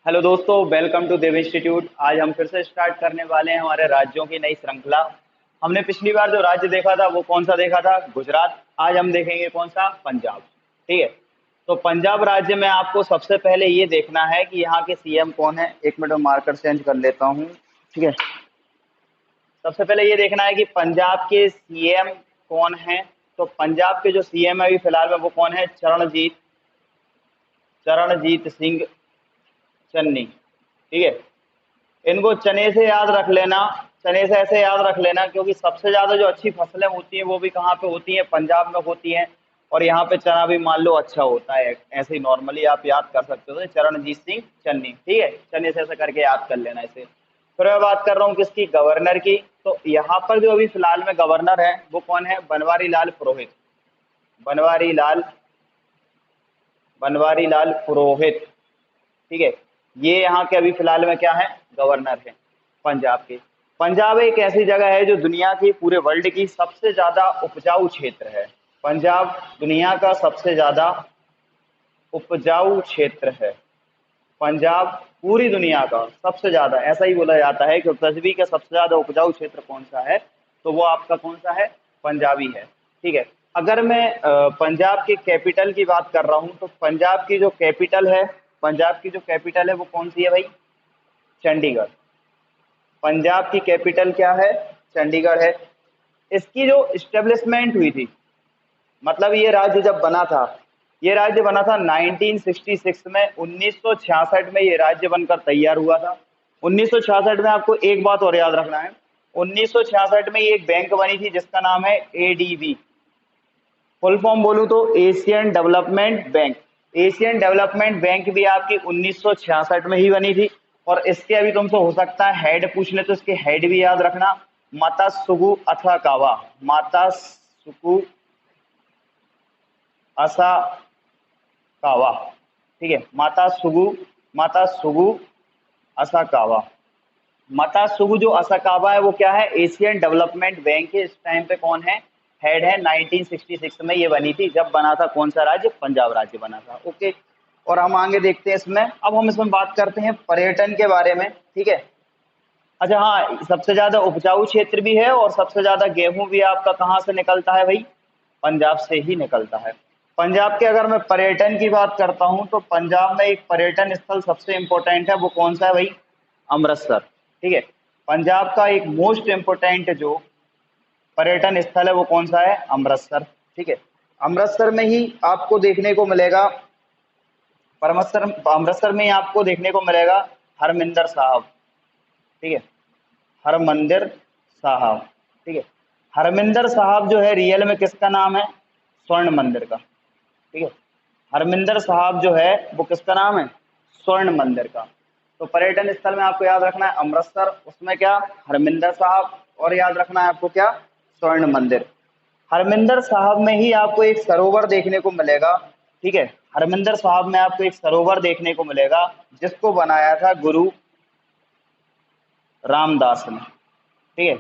Hello दोस्तों, welcome to Dev institute. आज हम फिर से स्टार्ट करने वाले हैं हमारे राज्यों की नई श्रृंखला। हमने पिछली बार जो राज्य देखा था वो कौन सा देखा था? गुजरात। आज हम देखेंगे कौन सा? पंजाब। ठीक है। तो पंजाब राज्य में आपको सबसे पहले ये देखना है कि यहाँ के सीएम कौन है। एक मिनट में मार्कर चेंज कर लेता हूँ। ठीक है। सबसे पहले ये देखना है कि पंजाब के सीएम कौन है। तो पंजाब के जो सीएम है अभी फिलहाल में वो कौन है? चरणजीत चरणजीत सिंह चन्नी। ठीक है। इनको चने से याद रख लेना। चने से ऐसे याद रख लेना क्योंकि सबसे ज्यादा जो अच्छी फसलें होती हैं वो भी कहाँ पे होती हैं? पंजाब में होती हैं। और यहाँ पे चना भी मान लो अच्छा होता है। ऐसे ही नॉर्मली आप याद कर सकते हो, तो चरणजीत सिंह चन्नी। ठीक है, चने से ऐसे करके याद कर लेना इसे। फिर मैं बात कर रहा हूँ किसकी? गवर्नर की। तो यहाँ पर जो अभी फिलहाल में गवर्नर है वो कौन है? बनवारी लाल पुरोहित। बनवारी लाल बनवारी लाल पुरोहित। ठीक है। ये यहाँ के अभी फिलहाल में क्या है? गवर्नर है पंजाब के। पंजाब एक ऐसी जगह है जो दुनिया की, पूरे वर्ल्ड की सबसे ज्यादा उपजाऊ क्षेत्र है। पंजाब दुनिया का सबसे ज्यादा उपजाऊ क्षेत्र है। पंजाब पूरी दुनिया का सबसे ज्यादा, ऐसा ही बोला जाता है कि पृथ्वी का सबसे ज्यादा उपजाऊ क्षेत्र कौन सा है, तो वो आपका कौन सा है? पंजाबी है। ठीक है। अगर मैं पंजाब के कैपिटल की बात कर रहा हूँ तो पंजाब की जो कैपिटल है, पंजाब की जो कैपिटल है वो कौन सी है भाई? चंडीगढ़। पंजाब की कैपिटल क्या है? चंडीगढ़ है। इसकी जो इस्टेब्लिशमेंट हुई थी, मतलब ये राज्य जब बना था, ये राज्य बना था 1966 में। 1966 में ये राज्य बनकर तैयार हुआ था। 1966 में आपको एक बात और याद रखना है। 1966 में ये एक बैंक बनी थी जिसका नाम है एडीबी। फुल फॉर्म बोलूं तो Asian development bank. Asian development bank भी आपकी 1966 में ही बनी थी। और इसके अभी तुमसे हो सकता है हेड पूछ ले, तो इसके हेड भी याद रखना। माता सुगु असाकावा। माता सुगु असाकावा। ठीक है। माता सुगु असाकावा। माता सुगु जो असाकावा है वो क्या है? एशियन डेवलपमेंट बैंक के इस टाइम पे कौन है? हेड है। 1966 में ये बनी थी। जब बना था कौन सा राज्य? पंजाब राज्य बना था। ओके। और हम आगे देखते हैं इसमें। अब हम इसमें बात करते हैं पर्यटन के बारे में। ठीक है। अच्छा हाँ, सबसे ज्यादा उपजाऊ क्षेत्र भी है और सबसे ज्यादा गेहूं भी आपका कहाँ से निकलता है भाई? पंजाब से ही निकलता है। पंजाब के अगर मैं पर्यटन की बात करता हूं तो पंजाब में एक पर्यटन स्थल सबसे इंपॉर्टेंट है, वो कौन सा है भाई? अमृतसर। ठीक है। पंजाब का एक मोस्ट इंपोर्टेंट जो पर्यटन स्थल है वो कौन सा है? अमृतसर। ठीक है। अमृतसर में ही आपको देखने को मिलेगा, अमृतसर अमृतसर में ही आपको देखने को मिलेगा हरमिंदर साहब। ठीक है। हरमंदिर साहब। ठीक है। हरमिंदर साहब जो है रियल में किसका नाम है? स्वर्ण मंदिर का। ठीक है। हरमिंदर साहब जो है वो किसका नाम है? स्वर्ण मंदिर का। तो पर्यटन स्थल में आपको याद रखना है अमृतसर, उसमें क्या? हरमिंदर साहब। और याद रखना है आपको क्या? स्वर्ण मंदिर। हरमिंदर साहब में ही आपको एक सरोवर देखने को मिलेगा। ठीक है। हरमिंदर साहब में आपको एक सरोवर देखने को मिलेगा जिसको बनाया था गुरु रामदास ने। ठीक है।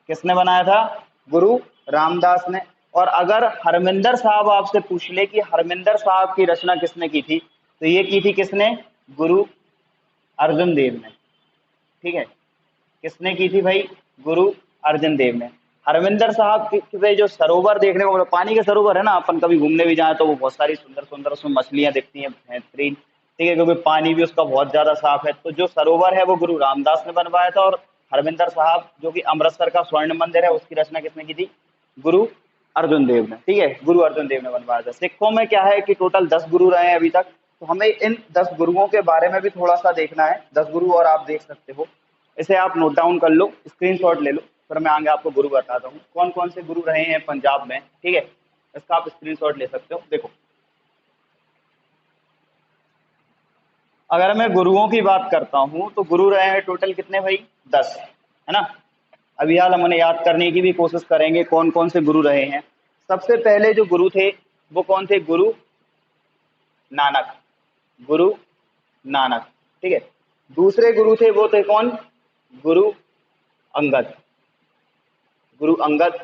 किसने बनाया था? गुरु रामदास ने। और अगर हरमिंदर साहब आपसे पूछ ले कि हरमिंदर साहब की रचना किसने की थी, तो ये की थी किसने? गुरु अर्जुन देव ने। ठीक है। किसने की थी भाई? गुरु अर्जुन देव ने। हरमिंदर साहब के जो सरोवर देखने को पानी के सरोवर है ना, अपन कभी घूमने भी जाए तो वो बहुत सारी सुंदर सुंदर उसमें मछलियां दिखती हैं, बेहतरीन। ठीक है, क्योंकि पानी भी उसका बहुत ज्यादा साफ है। तो जो सरोवर है वो गुरु रामदास ने बनवाया था। और हरमिंदर साहब जो कि अमृतसर का स्वर्ण मंदिर है उसकी रचना किसने की थी? गुरु अर्जुन देव ने। ठीक है, गुरु अर्जुन देव ने बनवाया था। सिखों में क्या है कि टोटल 10 गुरु रहे हैं अभी तक। तो हमें इन 10 गुरुओं के बारे में भी थोड़ा सा देखना है। 10 गुरु और आप देख सकते हो, इसे आप नोट डाउन कर लो, स्क्रीनशॉट ले लो। फिर मैं आगे आपको गुरु बताता हूँ कौन कौन से गुरु रहे हैं पंजाब में। ठीक है। इसका आप स्क्रीनशॉट ले सकते हो। देखो, अगर मैं गुरुओं की बात करता हूँ तो गुरु रहे हैं टोटल कितने भाई? 10, है ना। अभी हाल हम उन्हें याद करने की भी कोशिश करेंगे कौन कौन से गुरु रहे हैं। सबसे पहले जो गुरु थे वो कौन थे? गुरु नानक। गुरु नानक। ठीक है। दूसरे गुरु थे वो थे कौन? गुरु अंगद। गुरु अंगद।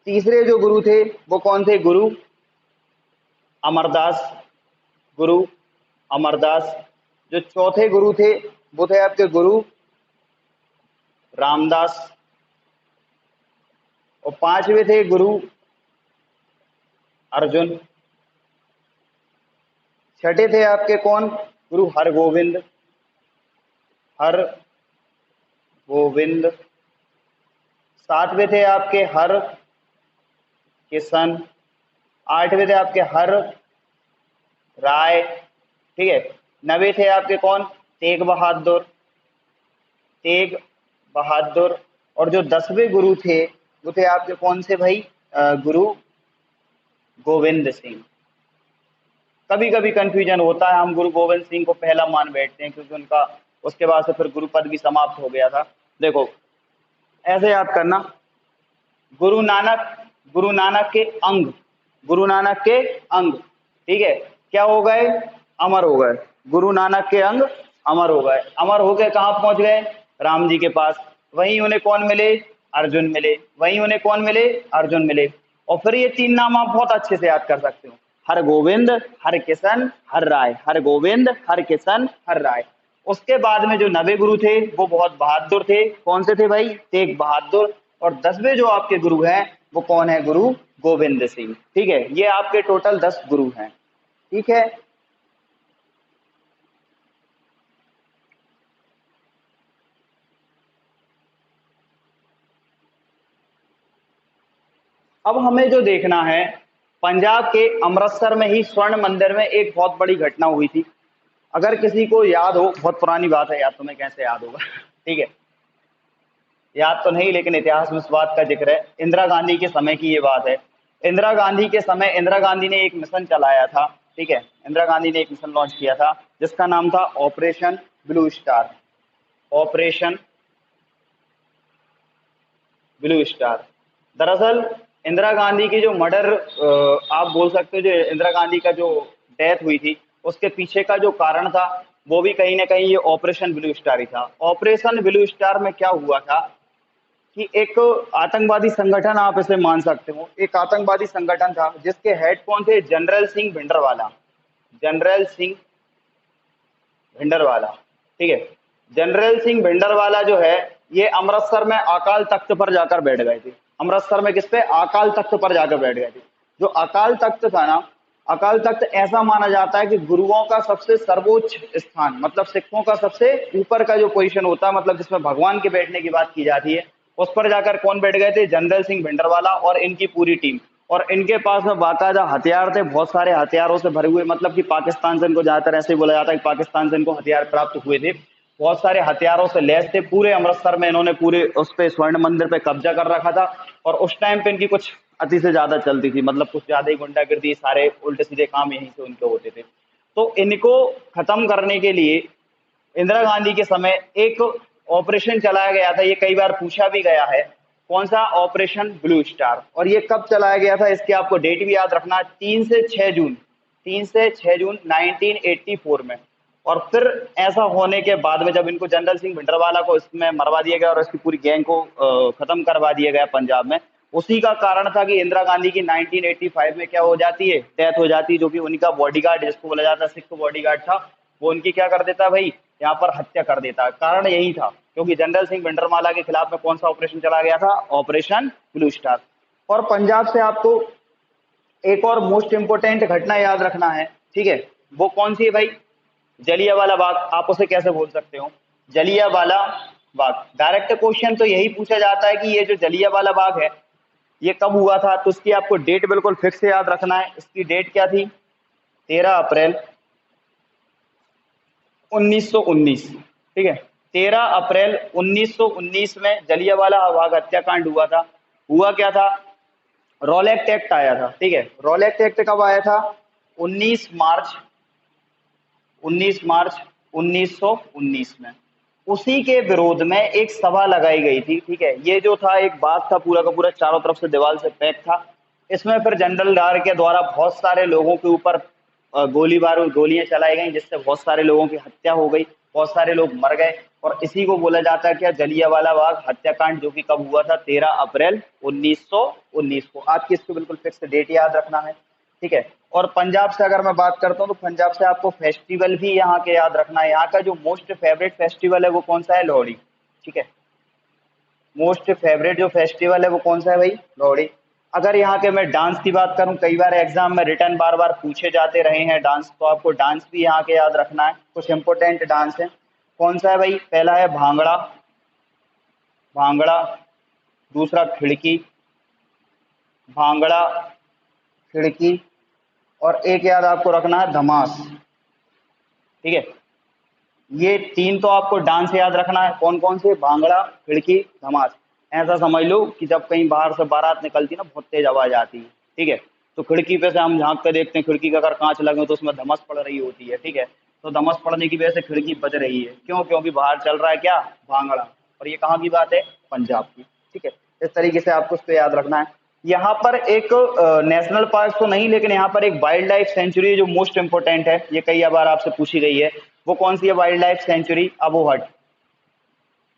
तीसरे जो गुरु थे वो कौन थे? गुरु अमरदास। गुरु अमरदास। जो चौथे गुरु थे वो थे आपके गुरु रामदास, और पांचवे थे गुरु अर्जुन, छठे थे आपके कौन, गुरु हरगोविंद, हर गोविंद, सातवें थे आपके हर किशन, आठवें थे आपके हर राय, ठीक है, नवे थे आपके कौन, तेग बहादुर, तेग बहादुर, और जो 10वें गुरु थे वो थे आपके कौन से भाई, गुरु गोविंद सिंह। कभी कभी कंफ्यूजन होता है, हम गुरु गोविंद सिंह को पहला मान बैठते हैं क्योंकि उनका उसके बाद से फिर गुरु पद भी समाप्त हो गया था। देखो ऐसे याद करना, गुरु नानक, गुरु नानक के अंग, गुरु नानक के अंग, ठीक है, क्या हो गए, अमर हो गए, गुरु नानक के अंग अमर हो गए, अमर होकर कहाँ पहुंच गए, राम जी के पास, वहीं उन्हें कौन मिले, अर्जुन मिले, वहीं उन्हें कौन मिले, अर्जुन मिले। और फिर ये तीन नाम आप बहुत अच्छे से याद कर सकते हो, हर गोविंद, हर किशन, हर राय, हर गोविंद, हर किशन, हर राय। उसके बाद में जो नवे गुरु थे वो बहुत बहादुर थे, कौन से थे भाई, तेग बहादुर। और 10वें जो आपके गुरु हैं वो कौन है, गुरु गोविंद सिंह, ठीक है, ये आपके टोटल 10 गुरु हैं, ठीक है। अब हमें जो देखना है, पंजाब के अमृतसर में ही स्वर्ण मंदिर में एक बहुत बड़ी घटना हुई थी। अगर किसी को याद हो, बहुत पुरानी बात है यार, तुम्हें कैसे याद होगा ठीक है, याद तो नहीं लेकिन इतिहास में इस बात का जिक्र है, इंदिरा गांधी के समय की ये बात है। इंदिरा गांधी के समय इंदिरा गांधी ने एक मिशन चलाया था, ठीक है, इंदिरा गांधी ने एक मिशन लॉन्च किया था जिसका नाम था operation blue star, operation blue star. दरअसल इंदिरा गांधी की जो मर्डर, आप बोल सकते हो, जो इंदिरा गांधी का जो डेथ हुई थी उसके पीछे का जो कारण था वो भी कहीं ना कहीं ये ऑपरेशन ब्लू स्टार ही था। ऑपरेशन ब्लू स्टार में क्या हुआ था कि एक आतंकवादी संगठन, आप इसे मान सकते हो, एक आतंकवादी संगठन था जिसके हेड कौन थे, जनरल सिंह भिंडरवाला, जनरल सिंह भिंडरवाला, ठीक है। जनरल सिंह भिंडरवाला जो है ये अमृतसर में अकाल तख्त पर जाकर बैठ गए थे, अमृतसर में किस पे, अकाल तख्त पर जाकर बैठ गए थे। जो अकाल तख्त था ना, अकाल तख्त ऐसा माना जाता है कि गुरुओं का सबसे सर्वोच्च स्थान, मतलब सिखों का सबसे ऊपर का जो पोजीशन होता है, मतलब जिसमें भगवान के बैठने की बात की जाती है, उस पर जाकर कौन बैठ गए थे, जनरल सिंह भिंडरवाला और इनकी पूरी टीम। और इनके पास में बाकायदा हथियार थे, बहुत सारे हथियारों से भरे हुए, मतलब कि पाकिस्तान से इनको ज्यादातर ऐसे ही बोला जाता है कि पाकिस्तान से इनको हथियार प्राप्त हुए थे, बहुत सारे हथियारों से लैस थे। पूरे अमृतसर में इन्होंने पूरे उस पे स्वर्ण मंदिर पे कब्जा कर रखा था, और उस टाइम पे इनकी कुछ अति से ज्यादा चलती थी, मतलब कुछ ज्यादा ही गुंडागिर्दी, सारे उल्टे सीधे काम यहीं से उनके होते थे। तो इनको खत्म करने के लिए इंदिरा गांधी के समय एक ऑपरेशन चलाया गया था, ये कई बार पूछा भी गया है, कौन सा, ऑपरेशन ब्लू स्टार। और ये कब चलाया गया था, इसकी आपको डेट भी याद रखना, 3 से 6 जून, 3 से 6 जून 1984 में। और फिर ऐसा होने के बाद में जब इनको जनरल सिंह भिंडरवाला को इसमें मरवा दिया गया और इसकी पूरी गैंग को खत्म करवा दिया गया पंजाब में, उसी का कारण था कि इंदिरा गांधी की 1985 में क्या हो जाती है, डेथ हो जाती है, जो कि उनका बॉडीगार्ड, जिसको बोला जाता है सिख बॉडीगार्ड था, वो उनकी क्या कर देता है भाई, यहाँ पर हत्या कर देता है। कारण यही था क्योंकि जनरल सिंह भिंडरवाला के खिलाफ में कौन सा ऑपरेशन चला गया था, ऑपरेशन ब्लू स्टार। और पंजाब से आपको एक और मोस्ट इंपोर्टेंट घटना याद रखना है, ठीक है, वो कौन सी है भाई, जलियांवाला बाग। आप उसे कैसे बोल सकते हो, जलियांवाला बाग। डायरेक्ट क्वेश्चन तो यही पूछा जाता है कि ये जो जलियांवाला बाग है ये कब हुआ था, तो इसकी आपको डेट बिल्कुल फिक्स से याद रखना है। इसकी डेट क्या थी, 13 अप्रैल 1919, ठीक है, 13 अप्रैल 1919 में जलियांवाला बाग हत्याकांड हुआ था। हुआ क्या था, रॉलेक्ट एक्ट आया था, ठीक है, रॉलेक्ट एक्ट कब आया था, 19 मार्च 19 मार्च 1919 में। उसी के विरोध में एक सभा लगाई गई थी, ठीक है, ये जो था एक बाग था पूरा का पूरा, चारों तरफ से दीवार से पैक था। इसमें फिर जनरल डार के द्वारा बहुत सारे लोगों के ऊपर गोली बारूद गोलियां चलाई गई, जिससे बहुत सारे लोगों की हत्या हो गई, बहुत सारे लोग मर गए। और इसी को बोला जाता है क्या, जलियांवाला बाग हत्याकांड, जो कि कब हुआ था, 13 अप्रैल 1919 को। आपकी इसको बिल्कुल फिक्स डेट याद रखना है, ठीक है। और पंजाब से अगर मैं बात करता हूँ तो पंजाब से आपको फेस्टिवल भी यहाँ के याद रखना है। यहाँ का जो मोस्ट फेवरेट फेस्टिवल है वो कौन सा है? लोहड़ी। ठीक है, मोस्ट फेवरेट जो फेस्टिवल है वो कौन सा है भाई? लोहड़ी। अगर यहाँ के मैं डांस की बात करूँ, कई बार एग्जाम में रिटर्न बार बार पूछे जाते रहे हैं डांस, तो आपको डांस भी यहाँ के याद रखना है। कुछ इंपोर्टेंट डांस है। कौन सा है भाई? पहला है भांगड़ा, भांगड़ा। दूसरा खिड़की, भांगड़ा, खिड़की। और एक याद आपको रखना है, धमास। ठीक है, ये तीन तो आपको डांस याद रखना है। कौन कौन से? भांगड़ा, खिड़की, धमास। ऐसा समझ लो कि जब कहीं बाहर से बारात निकलती है ना, बहुत तेज आवाज आती है। ठीक है, तो खिड़की पे से हम झांक कर देखते हैं, खिड़की का अगर कांच लगे तो उसमें धमस पड़ रही होती है। ठीक है, तो धमस पड़ने की वजह से खिड़की बज रही है। क्यों? क्योंकि बाहर चल रहा है क्या? भांगड़ा। और ये कहाँ की बात है? पंजाब की। ठीक है, इस तरीके से आपको उसको याद रखना है। यहाँ पर एक नेशनल पार्क तो नहीं, लेकिन यहाँ पर एक वाइल्ड लाइफ सेंचुरी जो मोस्ट इंपोर्टेंट है, ये कई बार आपसे पूछी गई है। वो कौन सी है वाइल्ड लाइफ सेंचुरी? अबोहट।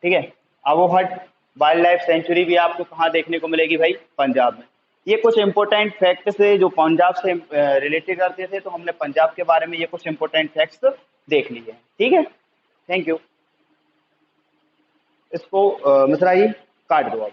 ठीक है, अबोहट वाइल्ड लाइफ सेंचुरी भी आपको कहाँ देखने को मिलेगी भाई? पंजाब में। ये कुछ इंपोर्टेंट फैक्ट्स है जो पंजाब से रिलेटेड करते थे, तो हमने पंजाब के बारे में ये कुछ इंपोर्टेंट फैक्ट्स देख लिए हैं। ठीक है, थैंक यू। इसको मिश्रा जी काट दो अब।